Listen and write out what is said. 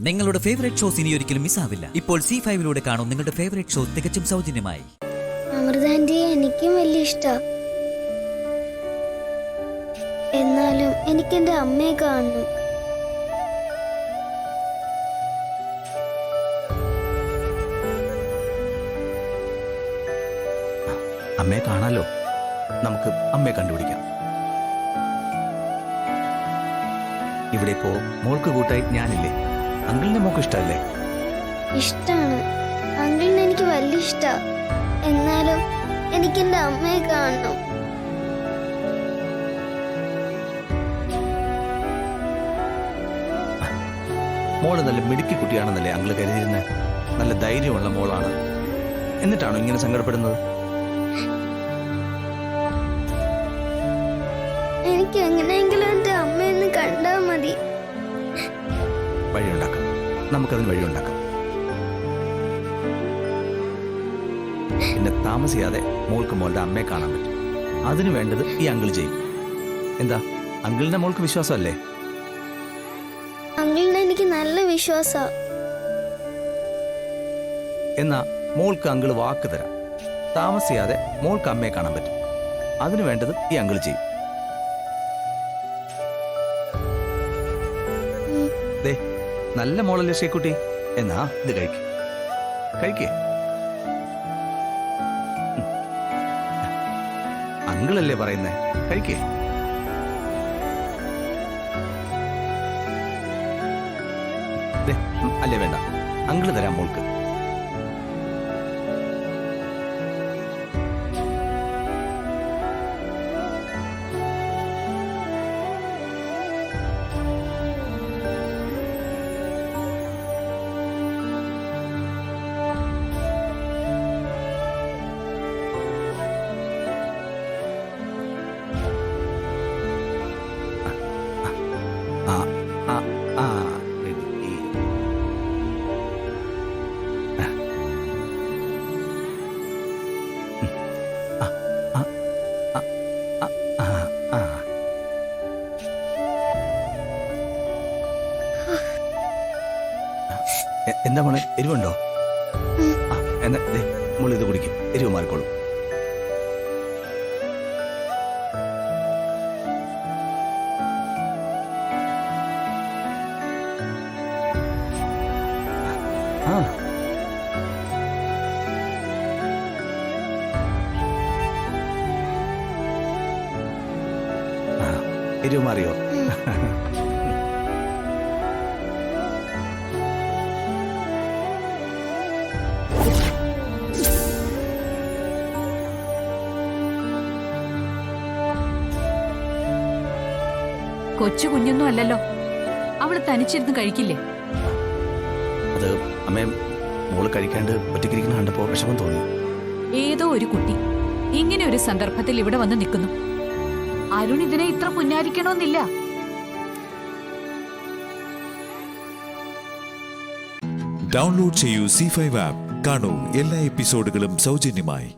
നിങ്ങളുടെ favourite shows ഇനി ഒരിക്കലും മിസ്സാവില്ല. ഇപ്പോൾ C5 കാണും നിങ്ങളുടെ ഫേവറേറ്റ് ഷോ തികച്ചും സൗജന്യമായി. അമൃതാന്റിയെ എനിക്കും വലിയ ഇഷ്ടം. എന്നാലും എനിക്ക് എന്റെ അമ്മയെ കാണണം. അമ്മയെ കാണാലോ, നമുക്ക് അമ്മയെ കണ്ടുപിടിക്കാം. ഇവിടെ ഇപ്പോ മോൾക്ക് കൂട്ടായി ഞാനില്ലേ? അങ്കിളിന്റെ മോക്ക് ഇഷ്ടല്ലേ? ഇഷ്ടാണ്. അങ്കിളിന് എനിക്ക് വലിയ ഇഷ്ട. എന്നാലും എനിക്ക് എന്റെ അമ്മയെ കാണണം. മോള് നല്ല മിടുക്കി കുട്ടിയാണെന്നല്ലേ അങ്കിള് കരുതിയിരുന്നത്? നല്ല ധൈര്യമുള്ള മോളാണ്. എന്നിട്ടാണോ ഇങ്ങനെ സങ്കടപ്പെടുന്നത്? എനിക്ക് എങ്ങനെയെങ്കിലും എന്റെ അമ്മയൊന്ന് കണ്ടാ മതി. വഴിയുണ്ടാക്കാം, നമുക്കതിന് വഴിയുണ്ടാക്കാം. പിന്നെ താമസിയാതെ മോൾക്ക് മോളുടെ അമ്മയെ കാണാൻ പറ്റും. അതിന് വേണ്ടത് ഈ അങ്കിൾ ചെയ്യും. എന്താ, അങ്കിളിന്റെ മോൾക്ക് വിശ്വാസമല്ലേ? അങ്കിളിന് എനിക്ക് നല്ല വിശ്വാസ. എന്നാ മോൾക്ക് അങ്കിള് വാക്ക് തരാം. താമസിയാതെ മോൾക്ക് അമ്മയെ കാണാൻ പറ്റും. അതിന് വേണ്ടത് ഈ അങ്കിൾ ചെയ്യും. ദേ, നല്ല മോളല്ലേ ശ്രീക്കുട്ടി? എന്നാ ഇത് കഴിക്കേ. അങ്കിളല്ലേ പറയുന്നേ, കഴിക്കേ. അല്ലേ, വേണ്ട, അങ്കിള് തരാം മോൾക്ക്. എന്താ മോളെ, എരിവുണ്ടോ? എന്നാ മോള് ഇത് കുടിക്കും, എരിവ് മാറിക്കോളും. എരിവ് മാറിയോ? കൊച്ചു കുഞ്ഞൊന്നും അല്ലല്ലോ, അവള് തനിച്ചിരുന്ന് കഴിക്കില്ലേ? അത് അമ്മേ, മോള് കഴിക്കാണ്ട് ഒറ്റയ്ക്കിരിക്കുന്ന കണ്ടപ്പോ വിഷമം തോന്നി. ഏതോ ഒരു കുട്ടി ഇങ്ങനെ ഒരു സന്ദർഭത്തിൽ ഇവിടെ വന്ന് നിൽക്കുന്നു. അരുൺ ഇതിനെ ഇത്ര പുന്നാരിക്കണമെന്നില്ല. ഡൗൺലോഡ് ചെയ്യൂ C5 ആപ്പ്. കാണൂ എല്ലാ എപ്പിസോഡുകളും സൗജന്യമായി.